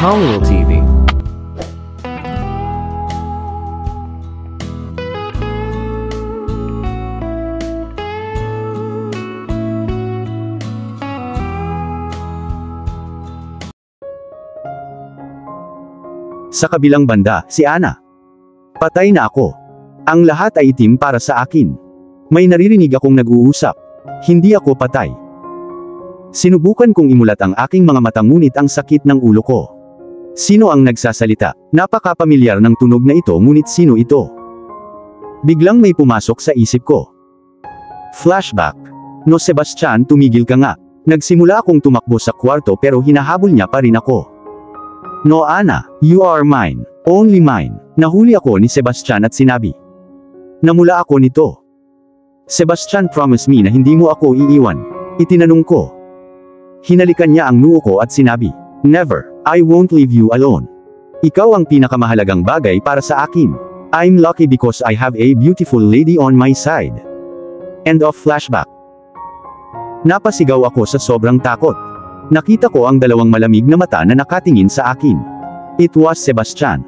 Hollywood TV. Sa kabilang banda, si Ana. Patay na ako. Ang lahat ay itim para sa akin. May naririnig akong nag-uusap. Hindi ako patay. Sinubukan kong imulat ang aking mga mata ngunit ang sakit ng ulo ko. Sino ang nagsasalita? Napaka-pamilyar ng tunog na ito ngunit sino ito? Biglang may pumasok sa isip ko. Flashback. No Sebastian, tumigil ka nga. Nagsimula akong tumakbo sa kwarto pero hinahabol niya pa rin ako. No Ana, you are mine, only mine. Nahuli ako ni Sebastian at sinabi. Namula ako nito. Sebastian, promise me na hindi mo ako iiwan. Itinanong ko. Hinalikan niya ang noo ko at sinabi, never, I won't leave you alone. Ikaw ang pinakamahalagang bagay para sa akin. I'm lucky because I have a beautiful lady on my side. End of flashback. Napasigaw ako sa sobrang takot. Nakita ko ang dalawang malamig na mata na nakatingin sa akin. It was Sebastian.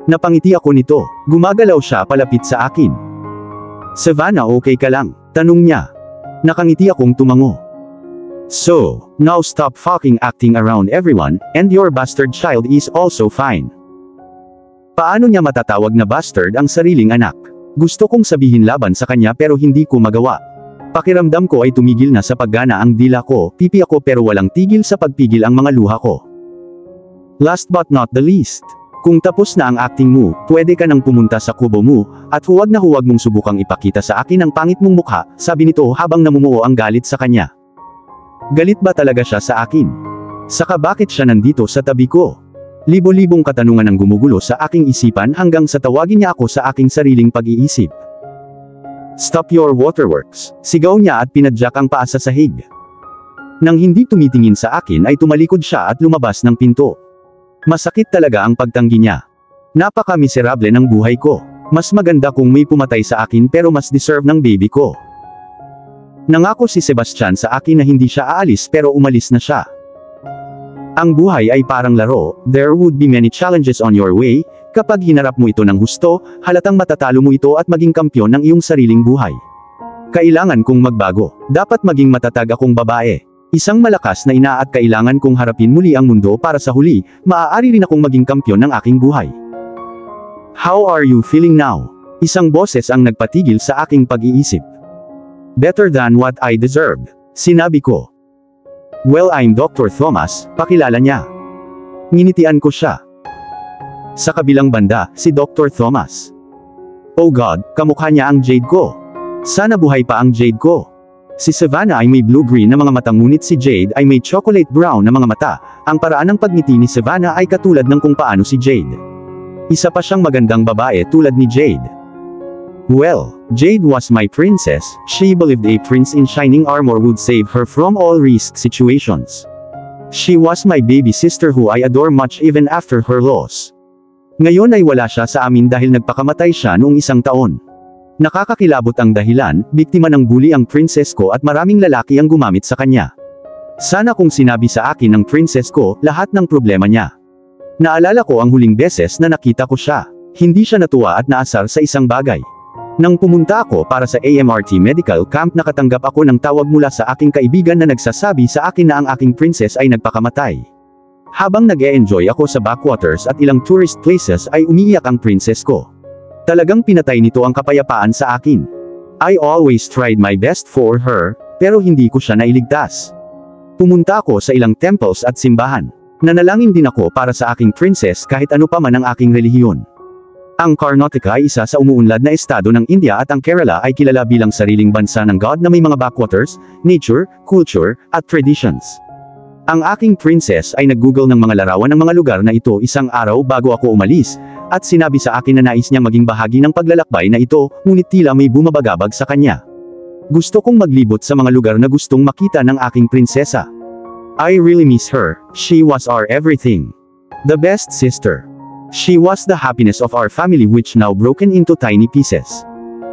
Napangiti ako nito. Gumagalaw siya palapit sa akin. Savannah, okay ka lang? Tanong niya. Nakangiti akong tumango. So, now stop fucking acting around everyone, and your bastard child is also fine. Paano niya matatawag na bastard ang sariling anak? Gusto kong sabihin laban sa kanya pero hindi ko magawa. Pakiramdam ko ay tumigil na sa paggana ang dila ko, pipi ako pero walang tigil sa pagpigil ang mga luha ko. Last but not the least, kung tapos na ang acting mo, pwede ka nang pumunta sa kubo mo, at huwag na huwag mong subukang ipakita sa akin ang pangit mong mukha, sabi nito habang namumuo ang galit sa kanya. Galit ba talaga siya sa akin? Saka bakit siya nandito sa tabi ko? Libo-libong katanungan ang gumugulo sa aking isipan hanggang sa tawagin niya ako sa aking sariling pag-iisip. Stop your waterworks, sigaw niya at pinadyak ang paa sa sahig. Nang hindi tumitingin sa akin ay tumalikod siya at lumabas ng pinto. Masakit talaga ang pagtanggi niya. Napaka-miserable ng buhay ko. Mas maganda kung may pumatay sa akin pero mas deserve ng baby ko. Nangako si Sebastian sa akin na hindi siya aalis pero umalis na siya. Ang buhay ay parang laro, there would be many challenges on your way, kapag hinarap mo ito ng husto, halatang matatalo mo ito at maging kampyon ng iyong sariling buhay. Kailangan kong magbago, dapat maging matatag akong babae. Isang malakas na ina at kailangan kong harapin muli ang mundo para sa huli, maaari rin akong maging kampyon ng aking buhay. How are you feeling now? Isang boses ang nagpatigil sa aking pag-iisip. Better than what I deserved, sinabi ko. Well, I'm Dr. Thomas, pakilala niya. Nginitian ko siya. Sa kabilang banda, si Dr. Thomas. Oh God, kamukha niya ang Jade ko. Sana buhay pa ang Jade ko. Si Savannah ay may blue-green na mga mata ngunit si Jade ay may chocolate brown na mga mata. Ang paraan ng pagngiti ni Savannah ay katulad ng kung paano si Jade. Isa pa siyang magandang babae tulad ni Jade. Well, Jade was my princess. She believed a prince in shining armor would save her from all risk situations. She was my baby sister who I adore much even after her loss. Ngayon ay wala siya sa amin dahil nagpakamatay siya noong 1 taon. Nakakakilabot ang dahilan, biktima ng bully ang princess ko at maraming lalaki ang gumamit sa kanya. Sana kung sinabi sa akin ng princess ko, lahat ng problema niya. Naalala ko ang huling beses na nakita ko siya. Hindi siya natuwa at naasar sa isang bagay. Nang pumunta ako para sa AMRT Medical Camp nakatanggap ako ng tawag mula sa aking kaibigan na nagsasabi sa akin na ang aking princess ay nagpakamatay. Habang nag-e-enjoy ako sa backwaters at ilang tourist places ay umiiyak ang princess ko. Talagang pinatay nito ang kapayapaan sa akin. I always tried my best for her, pero hindi ko siya nailigtas. Pumunta ako sa ilang temples at simbahan. Nanalangin din ako para sa aking princess kahit ano pa man ang aking relihiyon. Ang Karnataka ay isa sa umuunlad na estado ng India at ang Kerala ay kilala bilang sariling bansa ng God na may mga backwaters, nature, culture, at traditions. Ang aking princess ay nag-google ng mga larawan ng mga lugar na ito isang araw bago ako umalis, at sinabi sa akin na nais niyang maging bahagi ng paglalakbay na ito, ngunit tila may bumabagabag sa kanya. Gusto kong maglibot sa mga lugar na gustong makita ng aking prinsesa. I really miss her, she was our everything. The best sister. She was the happiness of our family which now broken into tiny pieces.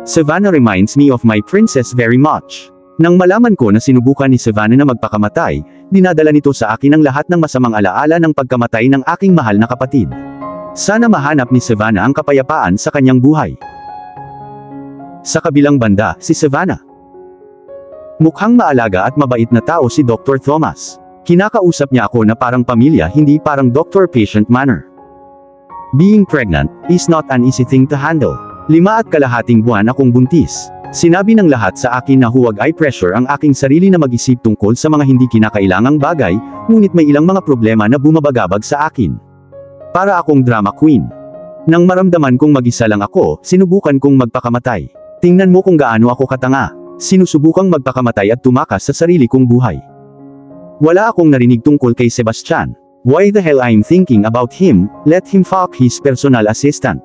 Savannah reminds me of my princess very much. Nang malaman ko na sinubukan ni Savannah na magpakamatay, dinadala nito sa akin ang lahat ng masamang alaala ng pagkamatay ng aking mahal na kapatid. Sana mahanap ni Savannah ang kapayapaan sa kanyang buhay. Sa kabilang banda, si Savannah. Mukhang maalaga at mabait na tao si Dr. Thomas. Kinakausap niya ako na parang pamilya, hindi parang doctor-patient manner. Being pregnant is not an easy thing to handle. 5.5 buwan akong buntis. Sinabi ng lahat sa akin na huwag i-pressure ang aking sarili na mag-isip tungkol sa mga hindi kinakailangang bagay, ngunit may ilang mga problema na bumabagabag sa akin. Para akong drama queen. Nang maramdaman kong mag-isa lang ako, sinubukan kong magpakamatay. Tingnan mo kung gaano ako katanga. Sinusubukang magpakamatay at tumakas sa sarili kong buhay. Wala akong narinig tungkol kay Sebastian. Why the hell I'm thinking about him, let him fuck his personal assistant.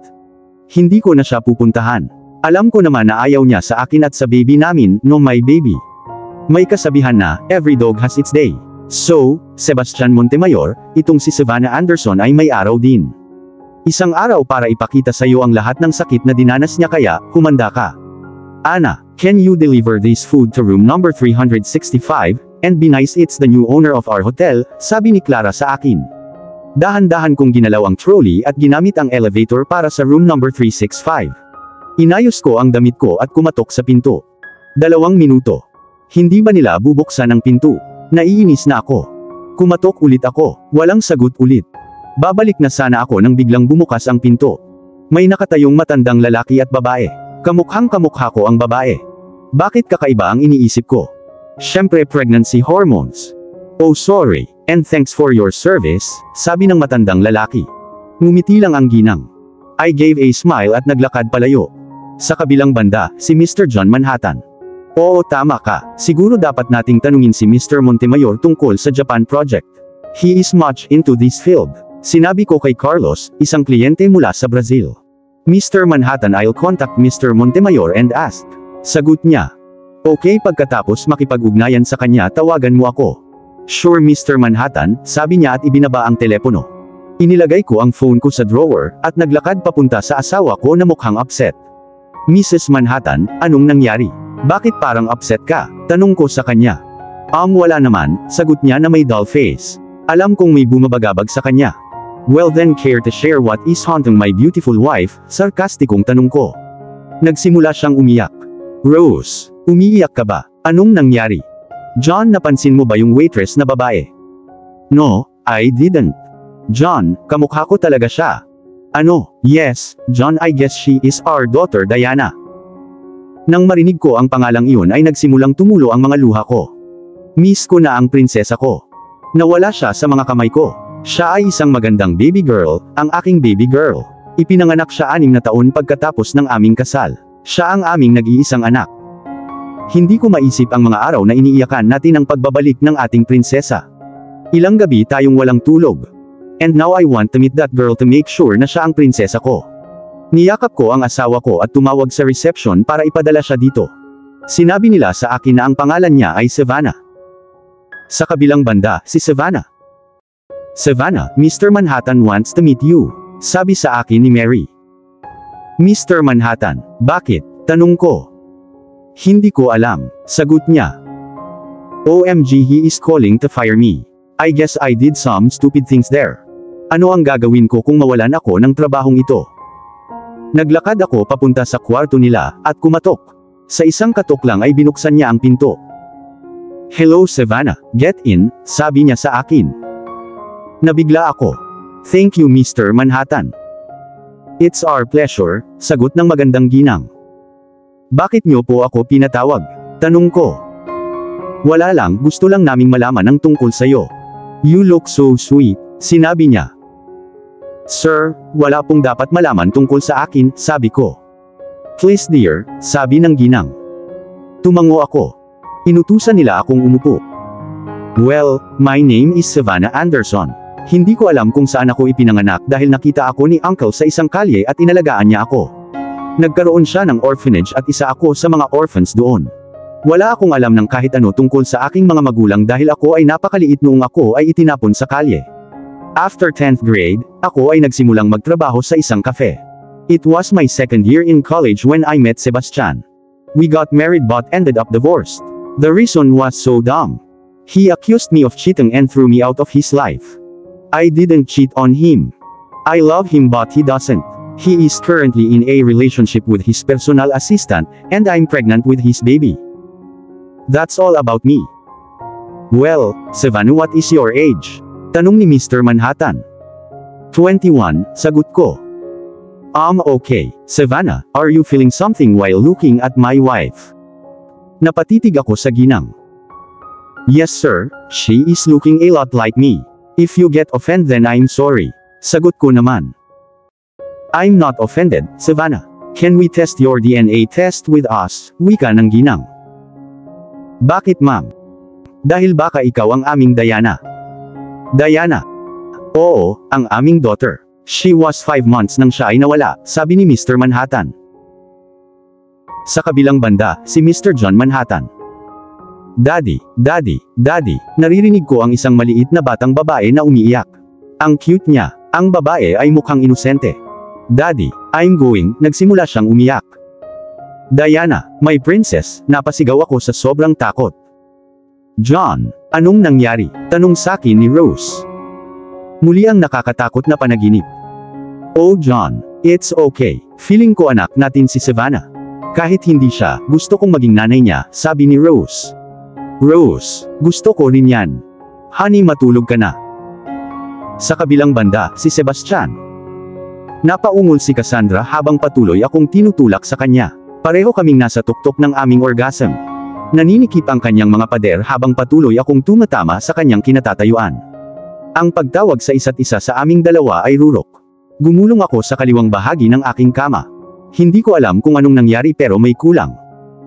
Hindi ko na siya pupuntahan. Alam ko naman na ayaw niya sa akin at sa baby namin, no my baby. May kasabihan na, every dog has its day. So, Sebastian Montemayor, itong si Savannah Anderson ay may araw din. Isang araw para ipakita sa iyo ang lahat ng sakit na dinanas niya, kaya, humanda ka. Ana, can you deliver this food to room number 365? And be nice, it's the new owner of our hotel, sabi ni Clara sa akin. Dahan-dahan kong ginalaw ang trolley at ginamit ang elevator para sa room number 365. Inayos ko ang damit ko at kumatok sa pinto. 2 minuto. Hindi ba nila bubuksan ang pinto? Naiinis na ako. Kumatok ulit ako, walang sagot ulit. Babalik na sana ako nang biglang bumukas ang pinto. May nakatayong matandang lalaki at babae. Kamukhang kamukha ko ang babae. Bakit kakaiba ang iniisip ko? Siyempre pregnancy hormones. Oh sorry, and thanks for your service, sabi ng matandang lalaki. Ngumiti lang ang ginang. I gave a smile at naglakad palayo. Sa kabilang banda, si Mr. John Manhattan. Oo, tama ka, siguro dapat nating tanungin si Mr. Montemayor tungkol sa Japan project. He is much into this field. Sinabi ko kay Carlos, isang kliyente mula sa Brazil. Mr. Manhattan, I'll contact Mr. Montemayor and ask. Sagot niya. Okay, pagkatapos makipag-ugnayan sa kanya, tawagan mo ako. Sure Mr. Manhattan, sabi niya at ibinaba ang telepono. Inilagay ko ang phone ko sa drawer, at naglakad papunta sa asawa ko na mukhang upset. Mrs. Manhattan, anong nangyari? Bakit parang upset ka? Tanong ko sa kanya. Wala naman, sagot niya na may dull face. Alam kong may bumabagabag sa kanya. Well then, care to share what is haunting my beautiful wife? Sarkastikong tanong ko. Nagsimula siyang umiyak. Rose, umiiyak ka ba? Anong nangyari? John, napansin mo ba yung waitress na babae? No, I didn't. John, kamukha ko talaga siya. Ano? Yes, John, I guess she is our daughter Diana. Nang marinig ko ang pangalang iyon ay nagsimulang tumulo ang mga luha ko. Miss ko na ang prinsesa ko. Nawala siya sa mga kamay ko. Siya ay isang magandang baby girl, ang aking baby girl. Ipinanganak siya 6 na taon pagkatapos ng aming kasal. Siya ang aming nag-iisang anak. Hindi ko maisip ang mga araw na iniiyakan natin ang pagbabalik ng ating prinsesa. Ilang gabi tayong walang tulog. And now I want to meet that girl to make sure na siya ang prinsesa ko. Niyakap ko ang asawa ko at tumawag sa reception para ipadala siya dito. Sinabi nila sa akin na ang pangalan niya ay Savannah. Sa kabilang banda, si Savannah. Savannah, Mr. Manhattan wants to meet you, sabi sa akin ni Mary. Mr. Manhattan, bakit? Tanong ko. Hindi ko alam, sagot niya. OMG, he is calling to fire me. I guess I did some stupid things there. Ano ang gagawin ko kung mawalan ako ng trabahong ito? Naglakad ako papunta sa kwarto nila, at kumatok. Sa isang katok lang ay binuksan niya ang pinto. Hello Savannah, get in, sabi niya sa akin. Nabigla ako. Thank you Mr. Manhattan. It's our pleasure, sagot ng magandang ginang. Bakit niyo po ako pinatawag? Tanong ko. Wala lang, gusto lang naming malaman ang tungkol sa'yo. You look so sweet, sinabi niya. Sir, wala pong dapat malaman tungkol sa akin, sabi ko. Please dear, sabi ng ginang. Tumango ako. Inutusan nila akong umupo. Well, my name is Savannah Anderson. Hindi ko alam kung saan ako ipinanganak dahil nakita ako ni Uncle sa isang kalye at inalagaan niya ako. Nagkaroon siya ng orphanage at isa ako sa mga orphans doon. Wala akong alam ng kahit ano tungkol sa aking mga magulang dahil ako ay napakaliit noong ako ay itinapon sa kalye. After 10th grade, ako ay nagsimulang magtrabaho sa isang cafe. It was my second year in college when I met Sebastian. We got married but ended up divorced. The reason was so dumb. He accused me of cheating and threw me out of his life. I didn't cheat on him. I love him but he doesn't. He is currently in a relationship with his personal assistant, and I'm pregnant with his baby. That's all about me. Well, Savannah, what is your age? Tanong ni Mr. Manhattan. 21, sagot ko. Okay, Savannah, are you feeling something while looking at my wife? Napatitig ako sa ginang. Yes sir, she is looking a lot like me. If you get offended then I'm sorry. Sagot ko naman. I'm not offended, Savannah. Can we test your DNA test with us? Wika ng ginang. Bakit ma'am? Dahil baka ikaw ang aming Diana. Diana? Oo, ang aming daughter. She was 5 months nang siya ay nawala, sabi ni Mr. Manhattan. Sa kabilang banda, si Mr. John Manhattan. Daddy, Daddy, Daddy, naririnig ko ang isang maliit na batang babae na umiiyak. Ang cute niya, ang babae ay mukhang inosente. Daddy, I'm going, nagsimula siyang umiyak. Diana, my princess, napasigaw ako sa sobrang takot. John, anong nangyari? Tanong sakin ni Rose. Muli ang nakakatakot na panaginip. Oh John, it's okay, feeling ko anak natin si Savannah. Kahit hindi siya, gusto kong maging nanay niya, sabi ni Rose. Rose, gusto ko rin yan. Honey, matulog ka na. Sa kabilang banda, si Sebastian. Napaungol si Cassandra habang patuloy akong tinutulak sa kanya. Pareho kaming nasa tuktok ng aming orgasm. Naninikip ang kanyang mga pader habang patuloy akong tumatama sa kanyang kinatatayuan. Ang pagtawag sa isa't isa sa aming dalawa ay rurok. Gumulong ako sa kaliwang bahagi ng aking kama. Hindi ko alam kung anong nangyari pero may kulang.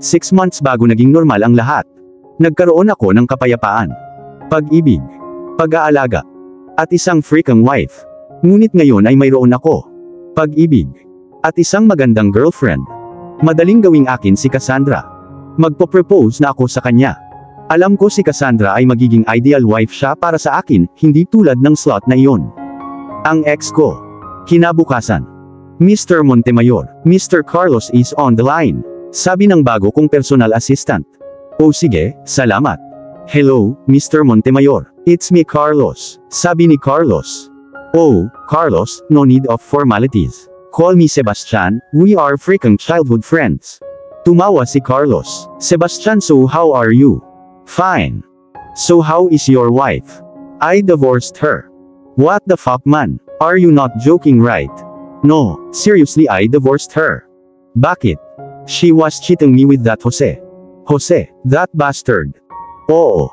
6 months bago naging normal ang lahat. Nagkaroon ako ng kapayapaan, pag-ibig, pag-aalaga, at isang freaking wife. Ngunit ngayon ay mayroon ako, pag-ibig, at isang magandang girlfriend. Madaling gawing akin si Cassandra. Magpo-propose na ako sa kanya. Alam ko si Cassandra ay magiging ideal wife siya para sa akin, hindi tulad ng slot na iyon. Ang ex ko. Kinabukasan. Mr. Montemayor, Mr. Carlos is on the line. Sabi ng bago kong personal assistant. Oh sige, salamat. Hello, Mr. Montemayor. It's me Carlos. Sabi ni Carlos. Oh, Carlos, no need of formalities. Call me Sebastian, we are freaking childhood friends. Tumawa si Carlos. Sebastian, so how are you? Fine. So how is your wife? I divorced her. What the fuck man? Are you not joking right? No, seriously I divorced her. Bakit? She was cheating me with that Jose. Jose, that bastard. Oo.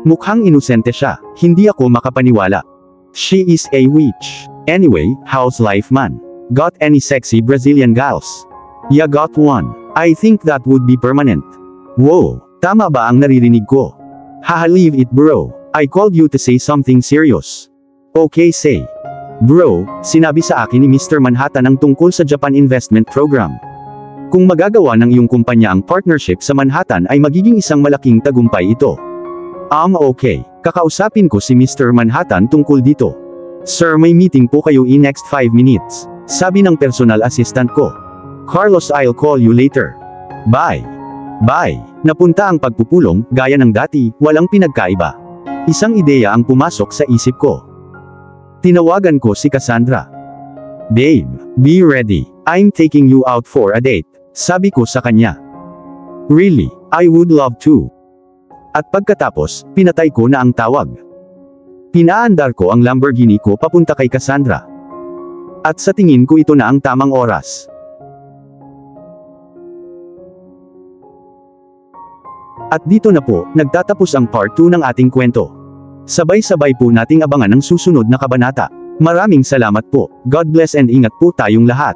Mukhang inosente siya, hindi ako makapaniwala. She is a witch. Anyway, how's life man? Got any sexy Brazilian gals? Yeah, got one. I think that would be permanent. Whoa, tama ba ang naririnig ko? Haha, leave it bro. I called you to say something serious. Okay, say. Bro, sinabi sa akin ni Mr. Manhattan ang tungkol sa Japan Investment Program. Kung magagawa ng iyong kumpanya ang partnership sa Manhattan ay magiging isang malaking tagumpay ito. Okay. Kakausapin ko si Mr. Manhattan tungkol dito. Sir, may meeting po kayo in next 5 minutes. Sabi ng personal assistant ko. Carlos, I'll call you later. Bye. Bye. Napunta ang pagpupulong, gaya ng dati, walang pinagkaiba. Isang ideya ang pumasok sa isip ko. Tinawagan ko si Cassandra. Babe, be ready. I'm taking you out for a date. Sabi ko sa kanya. Really, I would love to. At pagkatapos, pinatay ko na ang tawag. Pinaandar ko ang Lamborghini ko papunta kay Cassandra. At sa tingin ko ito na ang tamang oras. At dito na po, nagtatapos ang part 2 ng ating kwento. Sabay-sabay po nating abangan ang susunod na kabanata. Maraming salamat po. God bless and ingat po tayong lahat.